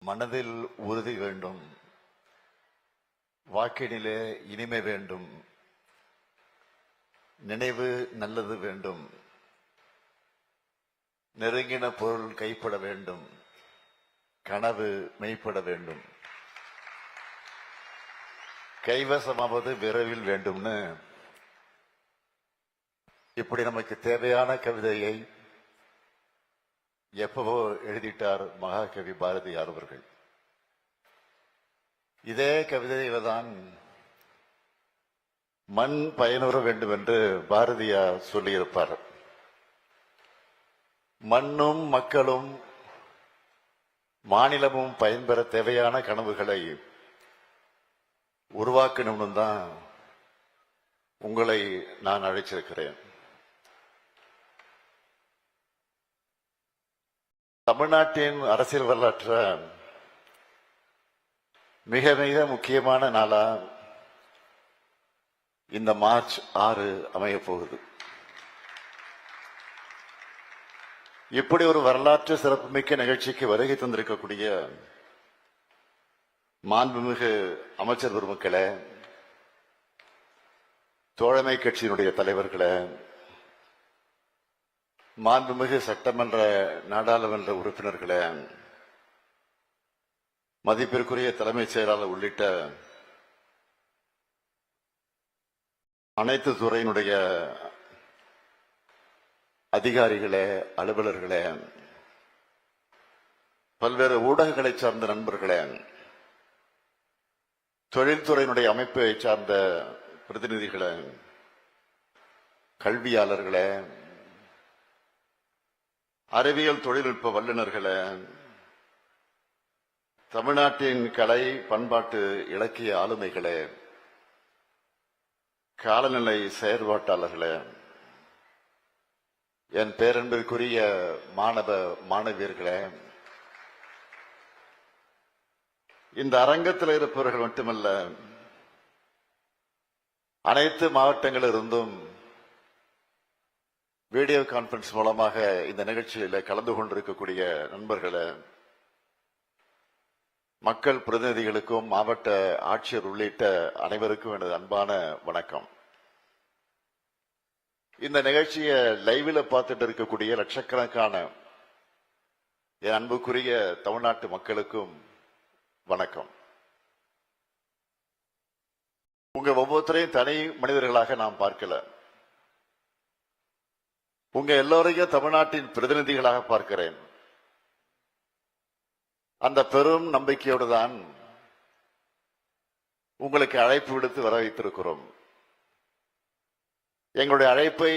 மனதில் உறுதி வேண்டும், வாக்கினிலே இனிமை வேண்டும், நினைவு நல்லது வேண்டும், நெருங்கின பொருள் கைப்பட வேண்டும், கனவு மெய்ப்பட வேண்டும், கைவசமாவது விரைவில் வேண்டும்னு இப்படி நமக்கு தேவையான கவிதையை எப்பவோ எழுதிட்டார் மகாகவி பாரதியார் அவர்கள். இதே கவிதையில தான் மண் பயனுற வேண்டும் என்று பாரதியார் சொல்லியிருப்பார். மண்ணும் மக்களும் மாநிலமும் பயன்பெற தேவையான கனவுகளை உருவாக்கணும்னு தான் உங்களை நான் அழைச்சிருக்கிறேன். தமிழ்நாட்டின் அரசியல் வரலாற்ற மிக மிக முக்கியமான நாளா இந்த மார்ச் 6 அமைய போகுது. இப்படி ஒரு வரலாற்று சிறப்புமிக்க நிகழ்ச்சிக்கு வருகை தந்திருக்கக்கூடிய மாண்புமிகு அமைச்சர் பெருமக்களே, தோழமை கட்சியினுடைய தலைவர்களே, மாண்புமிகு சட்டமன்ற நாடாளுமன்ற உறுப்பினர்களே, மதிப்பிற்குரிய தலைமைச் செயலாளர் உள்ளிட்ட அனைத்து துறையினுடைய அதிகாரிகளே, அலுவலர்களே, பல்வேறு ஊடகங்களை சார்ந்த நண்பர்களே, தொழில்துறையினுடைய அமைப்பை சார்ந்த பிரதிநிதிகளே, கல்வியாளர்களே, அறிவியல் தொழில்நுட்ப வல்லுநர்களே, தமிழ்நாட்டின் கலை பண்பாட்டு இலக்கிய ஆளுமைகளே, காலநிலை செயற்பாட்டாளர்களே, என் பேரன்பிற்குரிய மாணவ மாணவியர்களே, இந்த அரங்கத்தில் இருப்பவர்கள் மட்டுமல்ல, அனைத்து மாவட்டங்களிலிருந்தும் வீடியோ கான்பரன்ஸ் மூலமாக இந்த நிகழ்ச்சியில் கலந்து கொண்டிருக்கக்கூடிய நண்பர்களே, மக்கள் பிரதிநிதிகளுக்கும் மாவட்ட ஆட்சியர் உள்ளிட்ட அனைவருக்கும் எனது அன்பான வணக்கம். இந்த நிகழ்ச்சியை லைவ்ல பார்த்துட்டு இருக்கக்கூடிய லட்சக்கணக்கான என் அன்புக்குரிய தமிழ்நாட்டு மக்களுக்கும் வணக்கம். உங்க ஒவ்வொருத்தரையும் தனி மனிதர்களாக நாம் பார்க்கல, உங்க எல்லோரையும் தமிழ்நாட்டின் பிரதிநிதிகளாக பார்க்கிறேன். அந்த பெரும் நம்பிக்கையோடு தான் உங்களுக்கு அழைப்பு விடுத்து வர வைத்திருக்கிறோம். எங்களுடைய அழைப்பை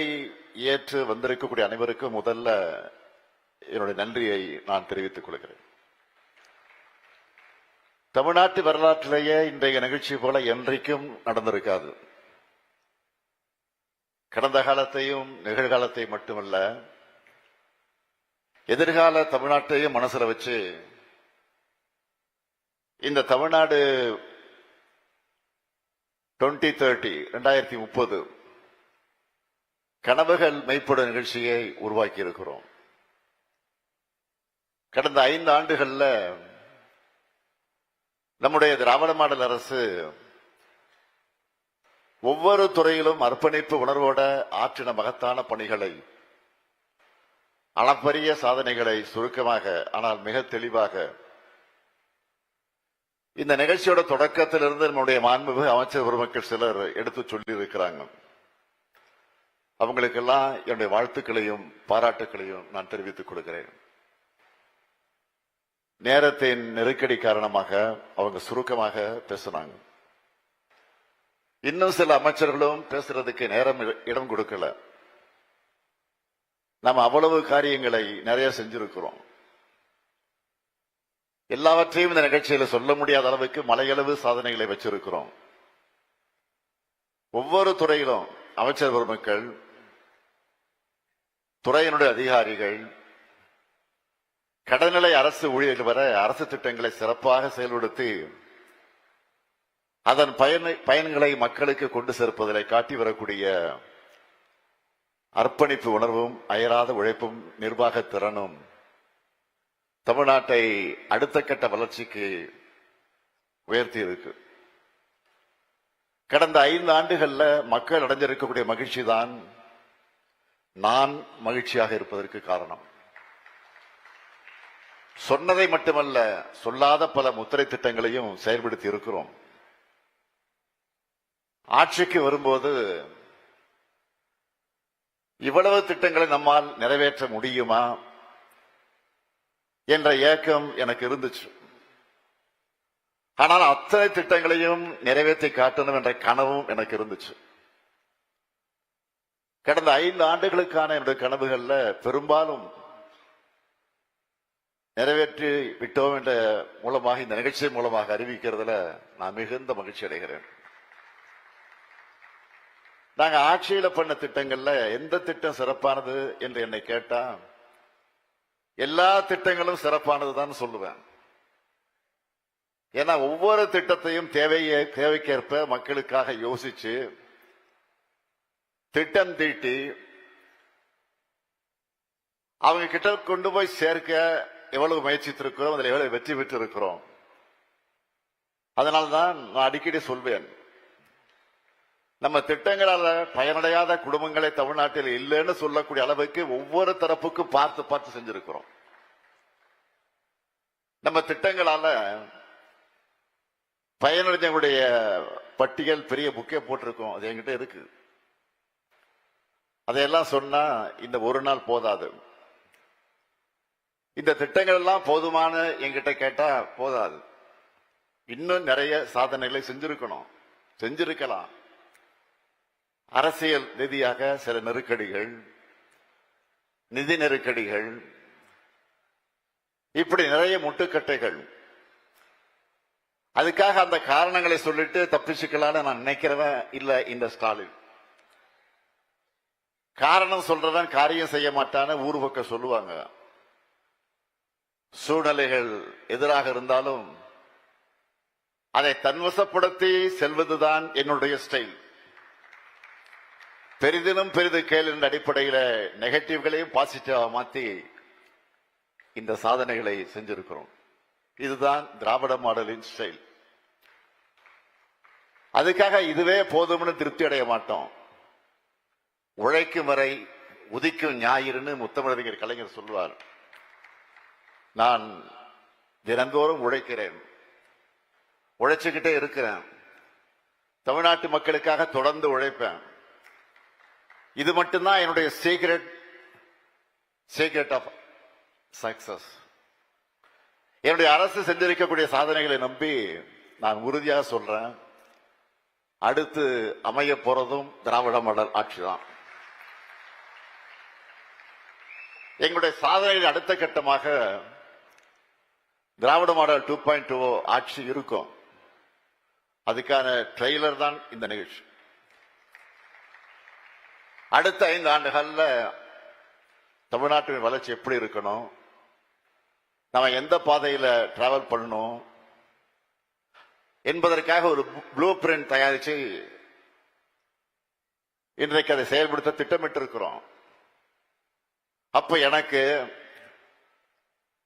ஏற்று வந்திருக்கக்கூடிய அனைவருக்கும் முதல்ல என்னுடைய நன்றியை நான் தெரிவித்துக் கொள்கிறேன். தமிழ்நாட்டு வரலாற்றிலேயே இன்றைய நிகழ்ச்சி போல என்றைக்கும் நடந்திருக்காது. கடந்த காலத்தையும் நிகழ்காலத்தையும் மட்டுமல்ல, எதிர்கால தமிழ்நாட்டையும் மனசுல வச்சு இந்த தமிழ்நாடு 2030 கனவுகள் மெய்ப்படும் நிகழ்ச்சியை உருவாக்கி இருக்கிறோம். கடந்த 5 ஆண்டுகள்ல நம்முடைய திராவிட மாடல் அரசு ஒவ்வொரு துறையிலும் அர்ப்பணிப்பு உணர்வோட ஆற்றின மகத்தான பணிகளை, அளப்பரிய சாதனைகளை சுருக்கமாக ஆனால் மிக தெளிவாக இந்த நிகழ்ச்சியோட தொடக்கத்திலிருந்து நம்முடைய மாண்புமிகு அமைச்சர் பெருமக்கள் சிலர் எடுத்து சொல்லி இருக்கிறாங்க. அவங்களுக்கெல்லாம் என்னுடைய வாழ்த்துக்களையும் பாராட்டுக்களையும் நான் தெரிவித்துக் கொடுக்கிறேன். நேரத்தின் நெருக்கடி காரணமாக அவங்க சுருக்கமாக பேசினாங்க. இன்னும் சில அமைச்சர்களும் பேசுறதுக்கு நேரம் இடம் கொடுக்கல. நம்ம அவ்வளவு காரியங்களை நிறைய செஞ்சிருக்கிறோம். எல்லாவற்றையும் இந்த நிகழ்ச்சியில சொல்ல முடியாத அளவுக்கு மலையளவு சாதனைகளை வச்சிருக்கிறோம். ஒவ்வொரு துறையிலும் அமைச்சர் பெருமக்கள், துறையினுடைய அதிகாரிகள், கடல்நிலை அரசு ஊழியர்கள் வர அரசு திட்டங்களை சிறப்பாக செயல்படுத்தி அதன் பயன்களை மக்களுக்கு கொண்டு சேர்ப்பதில் காட்டி வரக்கூடிய அர்ப்பணிப்பு உணர்வும், அயராத உழைப்பும், நிர்வாக திறனும் தமிழ்நாட்டை அடுத்த கட்ட வளர்ச்சிக்கு உயர்த்தி இருக்கு. கடந்த 5 ஆண்டுகள்ல மக்கள் அடைஞ்சிருக்கக்கூடிய மகிழ்ச்சி தான் நான் மகிழ்ச்சியாக இருப்பதற்கு காரணம். சொன்னதை மட்டுமல்ல, சொல்லாத பல முத்திரை திட்டங்களையும் செயல்படுத்தி இருக்கிறோம். ஆட்சிக்கு வரும்போது இவ்வளவு திட்டங்களை நம்மால் நிறைவேற்ற முடியுமா என்ற ஏக்கம் எனக்கு இருந்துச்சு. ஆனால் அத்தனை திட்டங்களையும் நிறைவேற்றி காட்டணும் என்ற கனவும் எனக்கு இருந்துச்சு. கடந்த 5 ஆண்டுகளுக்கான என்னுடைய கனவுகள்ல பெரும்பாலும் நிறைவேற்றி விட்டோம் என்ற மூலமாக, இந்த நிகழ்ச்சி மூலமாக அறிவிக்கிறதுல நான் மிகுந்த மகிழ்ச்சி அடைகிறேன். நாங்க ஆட்சியில பண்ண திட்டங்கள்ல எந்த திட்டம் சிறப்பானது என்று என்னை கேட்டா எல்லா திட்டங்களும் சிறப்பானதுதான் சொல்லுவேன். ஏன்னா ஒவ்வொரு திட்டத்தையும் தேவைக்கேற்ப மக்களுக்காக யோசிச்சு திட்டம் தீட்டி அவங்க கிட்ட கொண்டு போய் சேர்க்க எவ்வளவு முயற்சித்திருக்கிறோம், அதில் எவ்வளவு வெற்றி பெற்று இருக்கிறோம். அதனால்தான் நான் அடிக்கடி சொல்வேன், நம்ம திட்டங்களால பயனடையாத குடும்பங்களை தமிழ்நாட்டில் இல்லைன்னு சொல்லக்கூடிய அளவுக்கு ஒவ்வொரு தரப்புக்கும் பார்த்து பார்த்து செஞ்சிருக்கிறோம். நம்ம திட்டங்களால பயனடைஞ்சவங்களுடைய பட்டியல் பெரிய புக்கே போட்டிருக்கோம், அது என்கிட்ட இருக்கு. அதையெல்லாம் சொன்னா இந்த ஒரு நாள் போதாது. இந்த திட்டங்கள் எல்லாம் போதுமான என்கிட்ட கேட்டா போதாது. இன்னும் நிறைய சாதனைகளை செஞ்சிருக்கலாம். அரசியல் ரீதியாக சில நெருக்கடிகள், நிதி நெருக்கடிகள், இப்படி நிறைய முட்டுக்கட்டைகள். அதுக்காக அந்த காரணங்களை சொல்லிட்டு தப்பிச்சுக்கலான்னு நான் நினைக்கிறவன் இல்ல இந்த ஸ்டாலின். காரணம் சொல்றவன் காரியம் செய்ய மாட்டான்னு ஊர் பக்கம் சொல்லுவாங்க. சூழ்நிலைகள் எதிராக இருந்தாலும் அதை தன்வசப்படுத்தி செல்வதுதான் என்னுடைய ஸ்டைல். பெரிதிலும் பெரிது கேள் என்ற அடிப்படையில் நெகட்டிவ்களையும் பாசிட்டிவா மாத்தி இந்த சாதனைகளை செஞ்சிருக்கிறோம். இதுதான் திராவிட மாடலின் ஸ்டைல். அதுக்காக இதுவே போதும்னு திருப்தி அடைய மாட்டோம். உழைக்கும் வரை உதிக்கும் ஞாயிறுன்னு முத்தமிழறிஞர் கலைஞர் சொல்வார். நான் தினந்தோறும் உழைக்கிறேன், உழைச்சுக்கிட்டே இருக்கிறேன். தமிழ்நாட்டு மக்களுக்காக தொடர்ந்து உழைப்பேன். இது மட்டும்தான் என்னுடைய சீக்ரெட் ஆஃப் சக்சஸ். என்னுடைய அரசு செஞ்சிருக்கக்கூடிய சாதனைகளை நம்பி நான் உறுதியாக சொல்றேன், அடுத்து அமைய போறதும் திராவிட மாடல் ஆட்சி தான். எங்களுடைய சாதனையின் அடுத்த கட்டமாக திராவிட மாடல் 2.0 ஆட்சி இருக்கும். அதுக்கான ட்ரெய்லர் தான் இந்த நிகழ்ச்சி. அடுத்த 5 ஆண்டுகள்ல தமிழ்நாட்டின் வளர்ச்சி எப்படி இருக்கணும், நம்ம எந்த பாதையில டிராவல் பண்ணணும் என்பதற்காக ஒரு ப்ளூ பிரிண்ட் தயாரிச்சு இன்றைக்கு அதை செயல்படுத்த திட்டமிட்டு இருக்கிறோம். அப்ப எனக்கு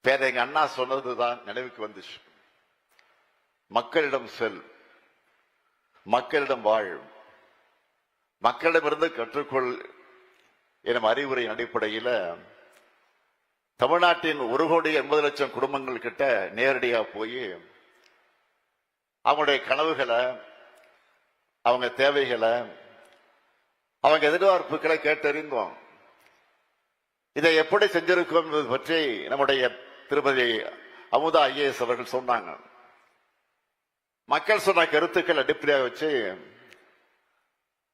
பேரங்க அண்ணா சொன்னதுதான் நினைவுக்கு வந்துச்சு. மக்களிடம் செல், மக்களிடம் வாழ், மக்களிடமிருந்து கற்றுக்கொள் எனும் அறிவுரையின் அடிப்படையில் தமிழ்நாட்டின் 1,80,00,000 குடும்பங்கள் கிட்ட நேரடியாக போய் அவங்களுடைய கனவுகளை, அவங்க தேவைகளை, அவங்க எதிர்பார்ப்புகளை கேட்டறிந்தோம். இதை எப்படி செஞ்சிருக்கோம் என்பது பற்றி நம்முடைய திருமதி அமுதா ஐஏஎஸ் அவர்கள் சொன்னாங்க. மக்கள் சொன்ன கருத்துக்கள் அடிப்படையாக வச்சு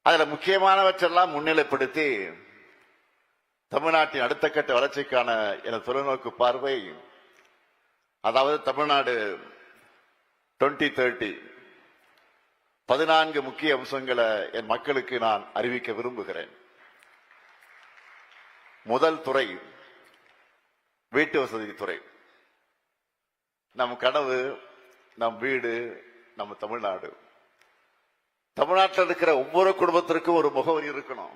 அதுல முக்கியமானவற்றெல்லாம் முன்னிலைப்படுத்தி தமிழ்நாட்டின் அடுத்த கட்ட வளர்ச்சிக்கான எனது தொலைநோக்கு பார்வை, அதாவது தமிழ்நாடு 2030 14 முக்கிய அம்சங்களை என் மக்களுக்கு நான் அறிவிக்க விரும்புகிறேன். முதல் துறை வீட்டு வசதி துறை. நம் கனவு, நம் வீடு, நம்ம தமிழ்நாடு. தமிழ்நாட்டில் இருக்கிற ஒவ்வொரு குடும்பத்திற்கும் ஒரு முகவரி இருக்கணும்.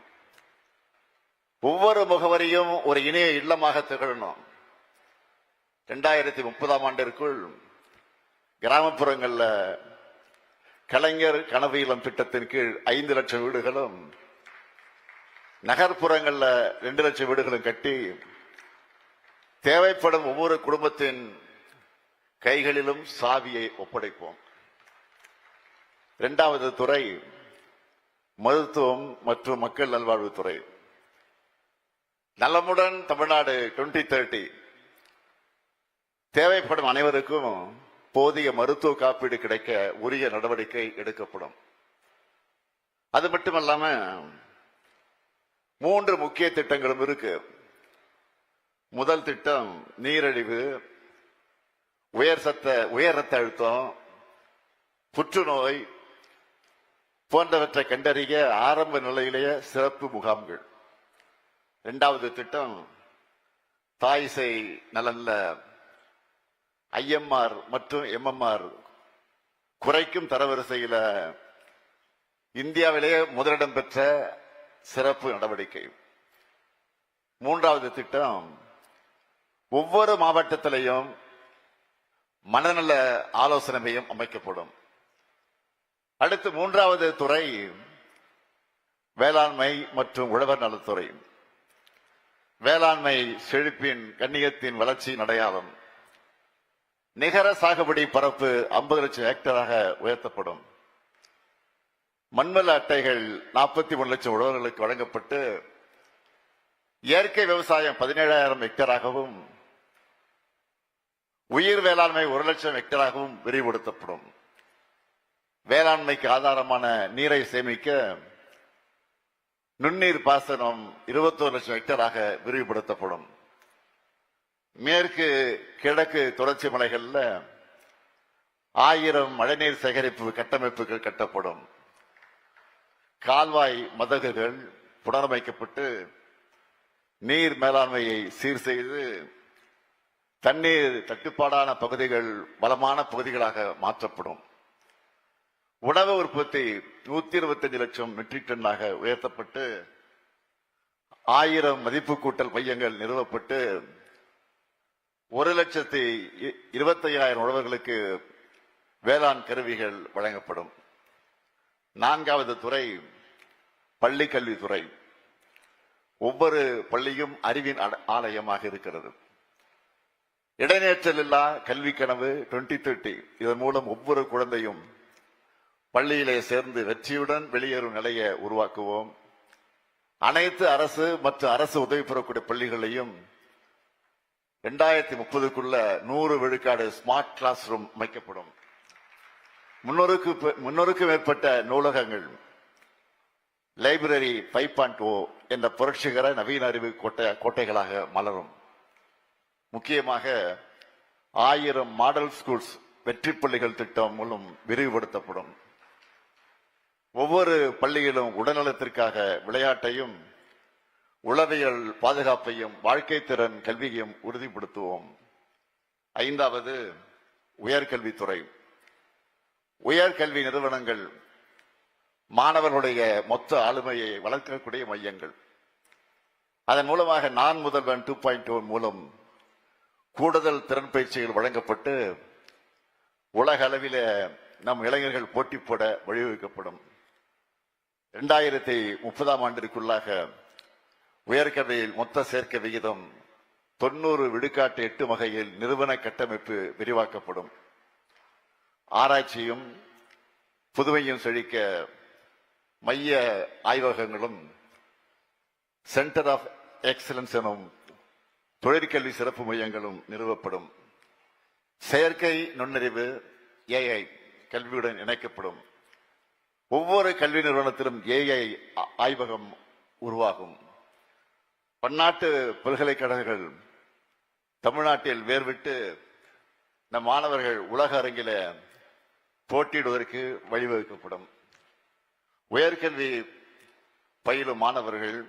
ஒவ்வொரு முகவரியும் ஒரு இணைய இல்லமாக திகழணும். 2030ஆம் ஆண்டிற்குள் கிராமப்புறங்கள்ல கலைஞர் கனவு இல்லம் திட்டத்தின் கீழ் 5 லட்சம் வீடுகளும், நகர்ப்புறங்கள்ல 2 லட்சம் வீடுகளும் கட்டி தேவைப்படும் ஒவ்வொரு குடும்பத்தின் கைகளிலும் சாவியை ஒப்படைப்போம். இரண்டாவது துறை மருத்துவம் மற்றும் மக்கள் நல்வாழ்வுத்துறை. நலமுடன் தமிழ்நாடு 2030 தேவைப்படும் அனைவருக்கும் போதிய மருத்துவ காப்பீடு கிடைக்க உரிய நடவடிக்கை எடுக்கப்படும். அது மட்டுமல்லாம 3 முக்கிய திட்டங்களும் இருக்கு. முதல் திட்டம் நீரிழிவு, உயர் ரத்த அழுத்தம், புற்றுநோய் போன்றவற்றை கண்டறிய ஆரம்ப நிலையிலேயே சிறப்பு முகாம்கள். இரண்டாவது திட்டம் தாய் சேய் நலன்ல IMR மற்றும் MMR குறைக்கும் தரவரிசையில இந்தியாவிலேயே முதலிடம் பெற்ற சிறப்பு நடவடிக்கை. மூன்றாவது திட்டம் ஒவ்வொரு மாவட்டத்திலையும் மனநல ஆலோசனை மையம் அமைக்கப்படும். அடுத்து மூன்றாவது துறை வேளாண்மை மற்றும் உழவர் நலத்துறை. வேளாண்மை செழிப்பின் கண்ணியத்தின் வளர்ச்சியின் அடையாளம். நிகர சாகுபடி பரப்பு 50 லட்சம் ஹெக்டராக உயர்த்தப்படும். மண்வள அட்டைகள் 41 லட்சம் உழவர்களுக்கு வழங்கப்பட்டு இயற்கை விவசாயம் 17,000 ஹெக்டராகவும், உயிர் வேளாண்மை 1 லட்சம் ஹெக்டராகவும் விரிவுபடுத்தப்படும். வேளாண்மைக்கு ஆதாரமான நீரை சேமிக்க நுண்ணீர் பாசனம் 21 லட்சம் ஹெக்டராக விரிவுபடுத்தப்படும். மேற்கு கிழக்கு தொடர்ச்சி மலைகள்ல 1000 மழைநீர் சேகரிப்பு கட்டமைப்புகள் கட்டப்படும். கால்வாய் மதகுகள் புனரமைக்கப்பட்டு நீர் மேலாண்மையை சீர் செய்து தண்ணீர் தட்டுப்பாடான பகுதிகள் வளமான பகுதிகளாக மாற்றப்படும். உணவு உற்பத்தி 125 லட்சம் மெட்ரிக் டன்னாக உயர்த்தப்பட்டு 1000 மதிப்பு கூட்டல் மையங்கள் நிறுவப்பட்டு 1,25,000 உழவர்களுக்கு வேளாண் கருவிகள் வழங்கப்படும். நான்காவது துறை பள்ளி கல்வித்துறை. ஒவ்வொரு பள்ளியும் அறிவின் ஆலயமாக இருக்கிறது. இடைநிற்றல் இல்லா கல்வி கனவு 2030. இதன் மூலம் ஒவ்வொரு குழந்தையும் பள்ளியிலே சேர்ந்து வெற்றியுடன் வெளியேறும் நிலையை உருவாக்குவோம். அனைத்து அரசு மற்றும் அரசு உதவி பெறக்கூடிய பள்ளிகளையும் 2030க்குள்ள 100 விழுக்காடு ஸ்மார்ட் கிளாஸ் ரூம் அமைக்கப்படும். 300க்கும் மேற்பட்ட நூலகங்கள், லைப்ரரி 5.0 என்ற புரட்சிகர நவீன அறிவு கோட்டைகளாக மலரும். முக்கியமாக 1000 மாடல் ஸ்கூல்ஸ் வெற்றி பள்ளிகள் திட்டம் மூலம் விரிவுபடுத்தப்படும். ஒவ்வொரு பள்ளியிலும் உடல்நலத்திற்காக விளையாட்டையும், உளவியல் பாதுகாப்பையும், வாழ்க்கை திறன் கல்வியையும் உறுதிப்படுத்துவோம். ஐந்தாவது உயர்கல்வித்துறை. உயர்கல்வி நிறுவனங்கள் மாணவர்களுடைய மொத்த ஆளுமையை வளர்க்கக்கூடிய மையங்கள். அதன் மூலமாக நான் முதல்வன் 2.0 மூலம் கூடுதல் திறன் பயிற்சிகள் வழங்கப்பட்டு உலக அளவில் நம் இளைஞர்கள் போட்டி போட வழிவகுக்கப்படும். 2030ஆம் ஆண்டிற்குள்ளாக உயர்கல்வியில் மொத்த சேர்க்கை விகிதம் 90 விழுக்காட்டு எட்டும் வகையில் நிறுவன கட்டமைப்பு விரிவாக்கப்படும். ஆராய்ச்சியும் புதுமையும் செழிக்க மைய ஆய்வகங்களும் சென்டர் ஆஃப் எக்ஸலன்ஸ் எனும் தொழிற்கல்வி சிறப்பு மையங்களும் நிறுவப்படும். செயற்கை நுண்ணறிவு AI கல்வியுடன் இணைக்கப்படும். ஒவ்வொரு கல்வி நிறுவனத்திலும் AI ஆய்வகம் உருவாகும். பன்னாட்டு பல்கலைக்கழகங்கள் தமிழ்நாட்டில் வேர்விட்டு நம் மாணவர்கள் உலக அரங்கில போட்டியிடுவதற்கு வழிவகுக்கப்படும். உயர்கல்வி பயிலும் மாணவர்கள்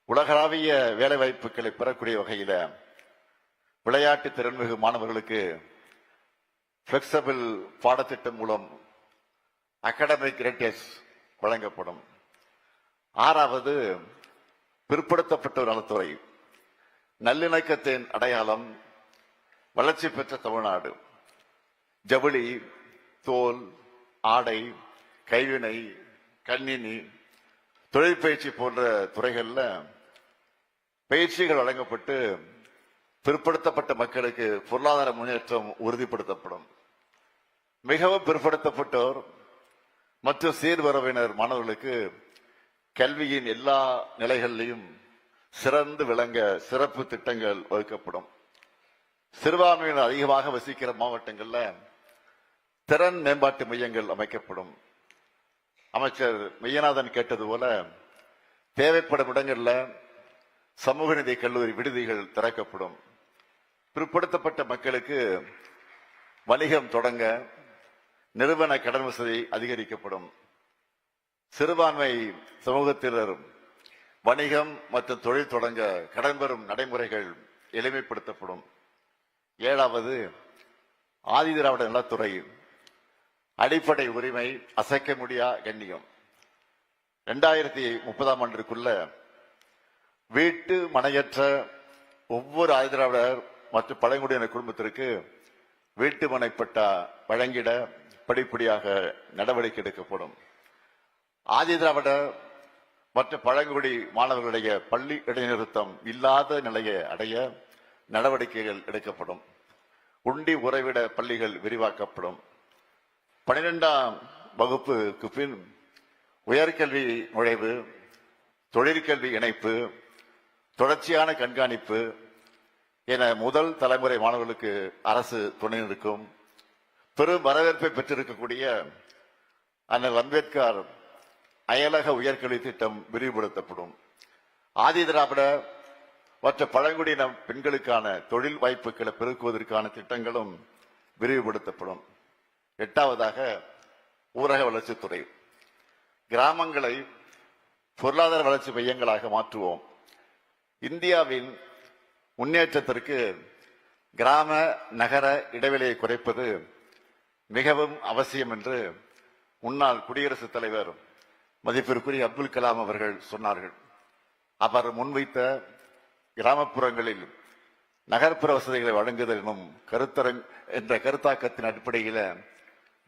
உலகளாவிய வேலை வாய்ப்புகளை பெறக்கூடிய வகையில் விளையாட்டு திறன்மிகு மாணவர்களுக்கு பிளெக்சிபிள் பாடத்திட்டம் மூலம் அகாடமிக் கிரெடிட்ஸ் வழங்கப்படும். ஆறாவது பிற்படுத்தப்பட்டோர் நலத்துறை. நல்லிணக்கத்தின் அடையாளம், வளர்ச்சி பெற்ற தமிழ்நாடு. ஜவுளி, தோல், ஆடை, கைவினை, கணினி, தொழிற்பயிற்சி போன்ற துறைகள்ல பயிற்சிகள் வழங்கப்பட்டு பிற்படுத்தப்பட்ட மக்களுக்கு பொருளாதார முன்னேற்றம் உறுதிப்படுத்தப்படும். மிகவும் பிற்படுத்தப்பட்டோர் மற்றும் சீர்வரவினர் மாணவர்களுக்கு கல்வியின் எல்லா நிலைகளிலும் சிறந்து விளங்க சிறப்பு திட்டங்கள் வகுக்கப்படும். சிறுபான்மையினர் அதிகமாக வசிக்கிற மாவட்டங்கள்ல திறன் மேம்பாட்டு மையங்கள் அமைக்கப்படும். அமைச்சர் மெய்யநாதன் கேட்டது போல தேவைப்படும் இடங்கள்ல சமூக நீதி கல்லூரி விடுதிகள் திறக்கப்படும். பிற்படுத்தப்பட்ட மக்களுக்கு வணிகம் தொடங்க நிறுவன கடன் வசதி அதிகரிக்கப்படும். சிறுபான்மை சமூகத்தினர் வணிகம் மற்றும் தொழில் தொடங்க கடன் பெறும் நடைமுறைகள் எளிமைப்படுத்தப்படும். 7வது, ஆதிதிராவிட நலத்துறை அடிப்படை உரிமை அசைக்க முடியா கண்ணியம். 2030ஆம் ஆண்டிற்குள்ள வீட்டு மனையற்ற ஒவ்வொரு ஆதிதிராவிடர் மற்றும் பழங்குடியினர் குடும்பத்திற்கு வீட்டு மனை பட்டா வழங்கிட படிப்படியாக நடவடிக்கை எடுக்கப்படும். ஆதிதிராவிட மற்றும் பழங்குடி மாணவர்களுடைய பள்ளி இடைநிறுத்தம் இல்லாத நிலையை அடைய நடவடிக்கைகள் எடுக்கப்படும். உண்டி உறைவிட பள்ளிகள் விரிவாக்கப்படும். 12ஆம் வகுப்புக்கு பின் உயர்கல்வி நுழைவு, தொழிற்கல்வி இணைப்பு, தொடர்ச்சியான கண்காணிப்பு என முதல் தலைமுறை மாணவர்களுக்கு அரசு துணை நிற்கும். பெரும் வரவேற்பை பெற்றிருக்கக்கூடிய அண்ணல் அம்பேத்கர் அயலக உயர்கல்வி திட்டம் விரிவுபடுத்தப்படும். ஆதிதிராவிட மற்ற பழங்குடியின பெண்களுக்கான தொழில் வாய்ப்புகளை பெருக்குவதற்கான திட்டங்களும் விரிவுபடுத்தப்படும். 8வதாக ஊரக வளர்ச்சித்துறை. கிராமங்களை பொருளாதார வளர்ச்சி மையங்களாக மாற்றுவோம். இந்தியாவின் முன்னேற்றத்திற்கு கிராம நகர இடைவெளியை குறைப்பது மிகவும் அவசியம் என்று முன்னாள் குடியரசுத் தலைவர் மதிப்பிற்குரிய அப்துல் கலாம் அவர்கள் சொன்னார்கள். அவர் முன்வைத்த கிராமப்புறங்களில் நகர்ப்புற வசதிகளை வழங்குதல் எனும் என்ற கருத்தாக்கத்தின் அடிப்படையில்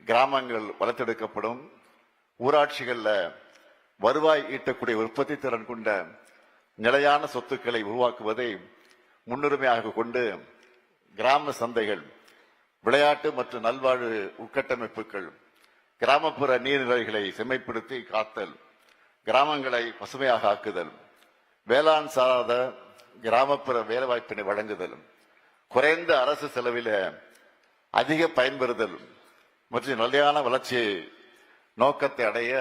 கிராமங்கள் வளர்த்தெடுக்கப்படும். ஊராட்சிகள்ல வருவாய் ஈட்டக்கூடிய உற்பத்தி திறன் கொண்ட நிலையான சொத்துக்களை உருவாக்குவதை முன்னுரிமையாக கொண்டு கிராம சந்தைகள், விளையாட்டு மற்றும் நல்வாழ்வு உட்கட்டமைப்புகள், கிராமப்புற நீர்நிலைகளை செம்மைப்படுத்தி காத்தல், கிராமங்களை பசுமையாக ஆக்குதல், வேளாண் சாராத கிராமப்புற வேலைவாய்ப்பினை வழங்குதல், குறைந்த அரசு செலவில அதிக பயன்பெறுதல் மற்றும் நிலையான வளர்ச்சியை நோக்கத்தை அடைய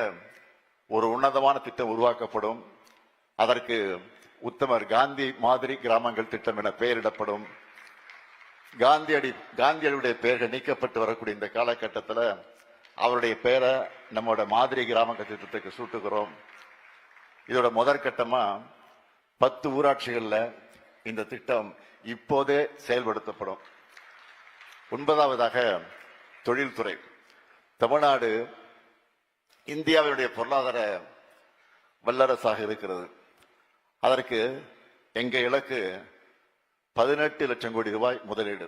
ஒரு உன்னதமான திட்டம் உருவாக்கப்படும். அதற்கு உத்தமர் காந்தி மாதிரி கிராமங்கள் திட்டம் என பெயரிடப்படும். காந்தியடியுடைய பெயர்கள் நீக்கப்பட்டு வரக்கூடிய இந்த காலகட்டத்தில் அவருடைய பெயரை நம்மோட மாதிரி கிராமங்கள் திட்டத்துக்கு சூட்டுகிறோம். இதோட முதற்கட்டமா 10 ஊராட்சிகள்ல இந்த திட்டம் இப்போதே செயல்படுத்தப்படும். 9வதாக தொழில்துறை. தமிழ்நாடு இந்தியாவினுடைய பொருளாதார வல்லரசாக இருக்கிறது. அதற்கு எங்க இலக்கு 18 லட்சம் கோடி ரூபாய் முதலீடு,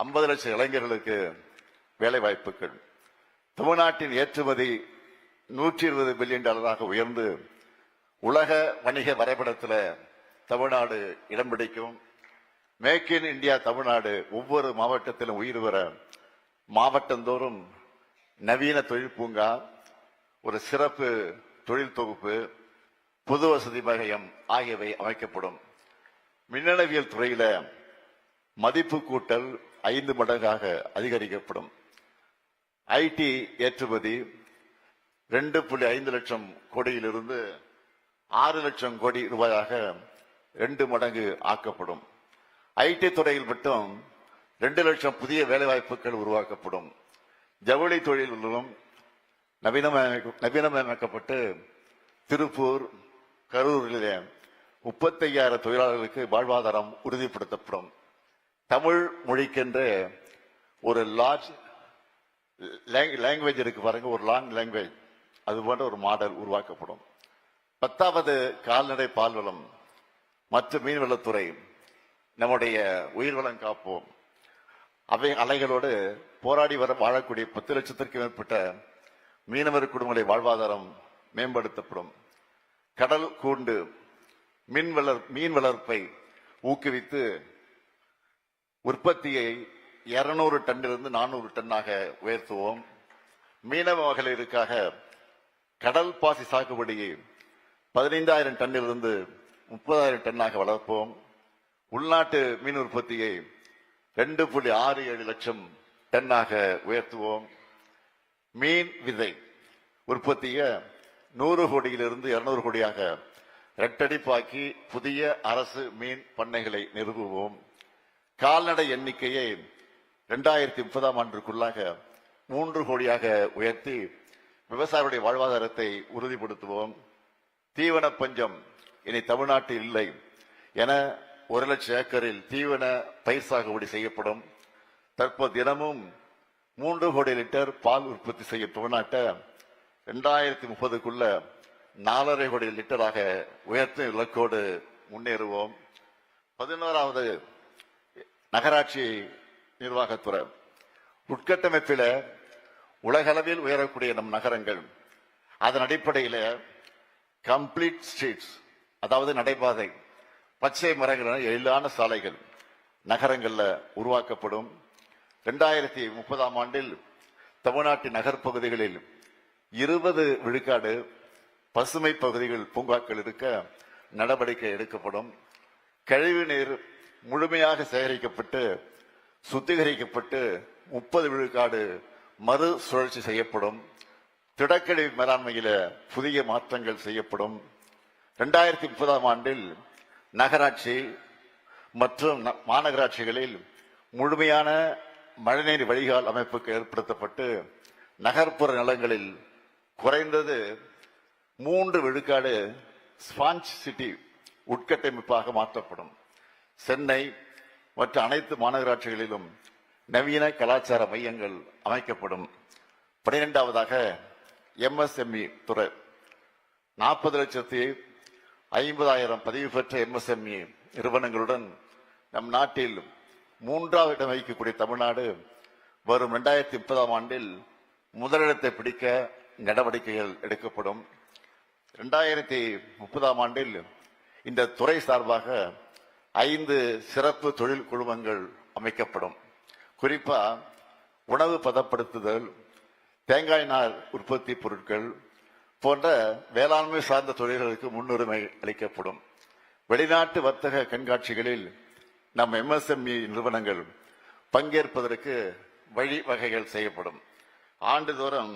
50 லட்சம் இளைஞர்களுக்கு வேலை வாய்ப்புகள், தமிழ்நாட்டின் ஏற்றுமதி 120 பில்லியன் டாலராக உயர்ந்து உலக வணிக வரைபடத்தில் தமிழ்நாடு இடம் பிடிக்கும். மேக் இன் இந்தியா தமிழ்நாடு ஒவ்வொரு மாவட்டத்திலும் உயிர் வர மாவட்டந்தோறும் நவீன தொழில் பூங்கா, ஒரு சிறப்பு தொழில் தொகுப்பு, பொது வசதி மையம் ஆகியவை அமைக்கப்படும். மின்னணுவியல் துறையில மதிப்பு கூட்டல் 5 மடங்காக அதிகரிக்கப்படும். ஐடி ஏற்றுமதி 2.5 லட்சம் கோடியிலிருந்து 6 லட்சம் கோடி ரூபாயாக 2 மடங்கு ஆக்கப்படும். ஐடி துறையில் மட்டும் 2 லட்சம் புதிய வேலைவாய்ப்புகள் உருவாக்கப்படும். ஜவுளி தொழிலும் நவீனமயமாக்கப்பட்டு திருப்பூர், கரூரிலே 35,000 தொழிலாளர்களுக்கு வாழ்வாதாரம் உறுதிப்படுத்தப்படும். தமிழ் மொழிக்கென்ற ஒரு லார்ஜ் லாங்குவேஜ் இருக்கு பாருங்க, ஒரு லாங் லாங்குவேஜ், அது போன்ற ஒரு மாடல் உருவாக்கப்படும். 10வது கால்நடை பால்வளம் மற்றும் மீன்வளத்துறை. நம்முடைய உயிர்வளம் காப்போம், அவை அலைகளோடு போராடி வாழக்கூடிய 10 லட்சத்திற்கும் மேற்பட்ட மீனவர் குடும்பங்களின் வாழ்வாதாரம் மேம்படுத்தப்படும். கடல் கூண்டு மீன் வளர்ப்பை ஊக்குவித்து உற்பத்தியை 200 டன்னிலிருந்து 400 டன்னாக உயர்த்துவோம். மீனவ மகளிருக்காக கடல் பாசி சாகுபடியை 15,000 டன்னிலிருந்து 30,000 டன்னாக வளர்ப்போம். உள்நாட்டு மீன் உற்பத்தியை 2.67 லட்சம் டன்னாக உயர்த்துவோம். மீன் விதை உற்பத்தியை 100 கோடியிலிருந்து 200 கோடியாக இரட்டடிப்பாக்கி புதிய அரசு மீன் பண்ணைகளை நிறுவுவோம். கால்நடை எண்ணிக்கையை 2030ஆம் ஆண்டுக்குள்ளாக 3 கோடியாக உயர்த்தி விவசாயிகளுடைய வாழ்வாதாரத்தை உறுதிப்படுத்துவோம். தீவன பஞ்சம் இனி தமிழ்நாட்டில் இல்லை என 1 லட்சம் ஏக்கரில் தீவன பயிர் சாகுபடி செய்யப்படும். தற்போது தினமும் 3 கோடி லிட்டர் பால் உற்பத்தி செய்யும் தமிழ்நாட்டை 2030க்குள்ள 4.5 கோடி லிட்டராக உயர்த்தும் இலக்கோடு முன்னேறுவோம். 11வது நகராட்சி நிர்வாகத்துறை உட்கட்டமைப்பில உலகளவில் உயரக்கூடிய நம் நகரங்கள், அதன் அடிப்படையில் கம்ப்ளீட் ஸ்ட்ரீட்ஸ், அதாவது நடைபாதை, பச்சை மரங்கள், எழிலான சாலைகள் நகரங்கள்ல உருவாக்கப்படும். 2030ஆம் ஆண்டில் தமிழ்நாட்டின் நகர்ப்பகுதிகளில் 20 விழுக்காடு பசுமை பகுதிகள், பூங்காக்கள் இருக்க நடவடிக்கை எடுக்கப்படும். கழிவு நீர் முழுமையாக சேகரிக்கப்பட்டு சுத்திகரிக்கப்பட்டு 30 விழுக்காடு மறு சுழற்சி செய்யப்படும். திடக்கழிவு மேலாண்மையில புதிய மாற்றங்கள் செய்யப்படும். 2030ஆம் ஆண்டில் நகராட்சி மற்றும் மாநகராட்சிகளில் முழுமையான மழைநீர் வடிகால் அமைப்புக்கு ஏற்படுத்தப்பட்டு நகர்ப்புற நிலங்களில் குறைந்தது 3 விழுக்காடு ஸ்பாஞ்ச் சிட்டி உட்கட்டமைப்பாக மாற்றப்படும். சென்னை மற்ற அனைத்து மாநகராட்சிகளிலும் நவீன கலாச்சார மையங்கள் அமைக்கப்படும். 12வதாக MSME துறை 40,50,000 பதிவு பெற்ற MSME நிறுவனங்களுடன் நம் நாட்டில் 3வது இடம் வகிக்கக்கூடிய தமிழ்நாடு வரும் 2030ஆம் ஆண்டில் முதலிடத்தை பிடிக்க நடவடிக்கைகள் எடுக்கப்படும். 2030ஆம் ஆண்டில் இந்த துறை சார்பாக 5 சிறப்பு தொழில் குழுமங்கள் அமைக்கப்படும். குறிப்பா உணவு பதப்படுத்துதல், தேங்காய் நார் உற்பத்தி பொருட்கள் போன்ற வேளாண்மை சார்ந்த தொழில்களுக்கு முன்னுரிமை அளிக்கப்படும். வெளிநாட்டு வர்த்தக கண்காட்சிகளில் நம் MSME நிறுவனங்கள் பங்கேற்பதற்கு வழிவகைகள் செய்யப்படும். ஆண்டுதோறும்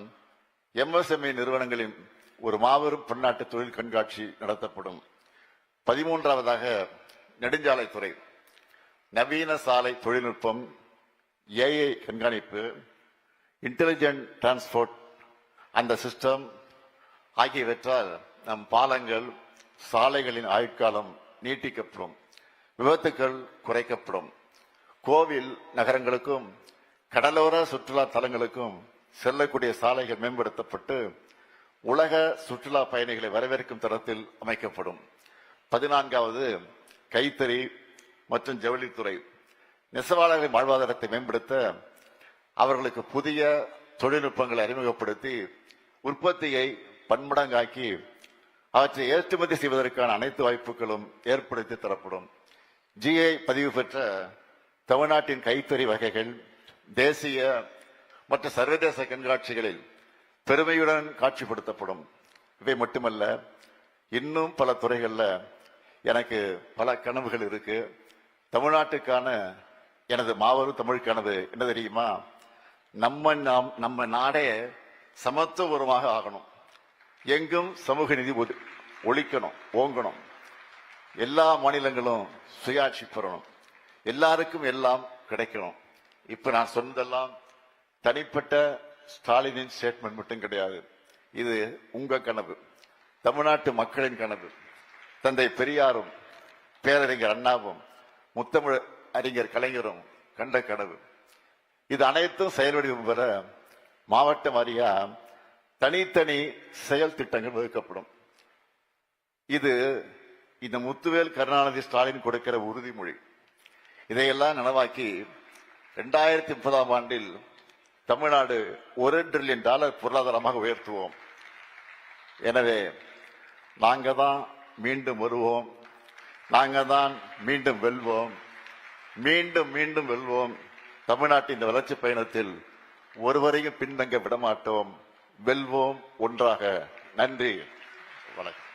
MSME நிறுவனங்களின் ஒரு மாபெரும் பன்னாட்டு தொழில் கண்காட்சி நடத்தப்படும். 13வதாக நெடுஞ்சாலைத்துறை நவீன சாலை தொழில்நுட்பம், AI கண்காணிப்பு, இன்டெலிஜென்ட் டிரான்ஸ்போர்ட் அந்த சிஸ்டம் ஆகியவற்றால் நம் பாலங்கள், சாலைகளின் ஆயுட்காலம் நீட்டிக்கப்படும், விபத்துக்கள் குறைக்கப்படும். கோவில் நகரங்களுக்கும் கடலோர சுற்றுலா தலங்களுக்கும் செல்லக்கூடிய சாலைகள் மேம்படுத்தப்பட்டு உலக சுற்றுலா பயணிகளை வரவேற்கும் தரத்தில் அமைக்கப்படும். 14வது கைத்தறி மற்றும் ஜவுளித்துறை நெசவாளர்களின் வாழ்வாதாரத்தை மேம்படுத்த அவர்களுக்கு புதிய தொழில்நுட்பங்களை அறிமுகப்படுத்தி உற்பத்தியை பன்மடங்காக்கி அவற்றை ஏற்றுமதி செய்வதற்கான அனைத்து வாய்ப்புகளும் ஏற்படுத்தி தரப்படும். GI பதிவு பெற்ற தமிழ்நாட்டின் கைத்தறி வகைகள் தேசிய மற்றும் சர்வதேச கண்காட்சிகளில் பெருமையுடன் காட்சிப்படுத்தப்படும். இவை மட்டுமல்ல, இன்னும் பல துறைகள்ல எனக்கு பல கனவுகள் இருக்கு. தமிழ்நாட்டுக்கான எனது மாபெரும் தமிழ் கனவு என்ன தெரியுமா? நம்ம நாடே சமத்துவபூர்வமாக ஆகணும். எங்கும் சமூக நீதி ஒழிக்கணும், ஓங்கணும். எல்லா மாநிலங்களும் சுயாட்சி பெறணும். எல்லாருக்கும் எல்லாம் கிடைக்கணும். இப்ப நான் சொன்னதெல்லாம் தனிப்பட்ட ஸ்டாலினின் ஸ்டேட்மெண்ட் மட்டும் கிடையாது. இது உங்க கனவு, தமிழ்நாட்டு மக்களின் கனவு. தந்தை பெரியாரும் பேரறிஞர் அண்ணாவும் முத்தமிழ் அறிஞர் கலைஞரும் கண்ட கனவு. இது அனைத்தும் செயல்வடிவம் பெற மாவட்ட வாரியா தனித்தனி செயல் திட்டங்கள் வகுக்கப்படும். இது இந்த முத்துவேல் கருணாநிதி ஸ்டாலின் கொடுக்கிற உறுதிமொழி. இதையெல்லாம் நனவாக்கி 2030ஆம் ஆண்டில் தமிழ்நாடு $1 டிரில்லியன் பொருளாதாரமாக உயர்த்துவோம். எனவே நாங்க தான் மீண்டும் வருவோம், நாங்க தான் மீண்டும் வெல்வோம், மீண்டும் மீண்டும் வெல்வோம். தமிழ்நாட்டின் இந்த வளர்ச்சி பயணத்தில் ஒருவரையும் பின்தங்க விடமாட்டோம். வெல்வோம் ஒன்றாக. நன்றி, வணக்கம்.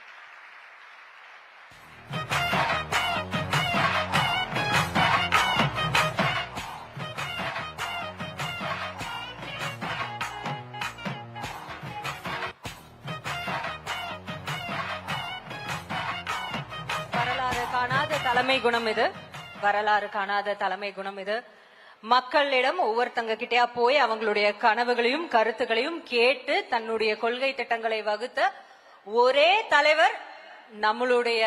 வரலாறு காணாத தலைமை குணம் இது. வரலாறு காணாத தலைமை குணம் இது. மக்களிடம் ஒவ்வொருத்தங்க கிட்டயா போய் அவங்களுடைய கனவுகளையும் கருத்துக்களையும் கேட்டு தன்னுடைய கொள்கை திட்டங்களை வகுத்த ஒரே தலைவர் நம்மளுடைய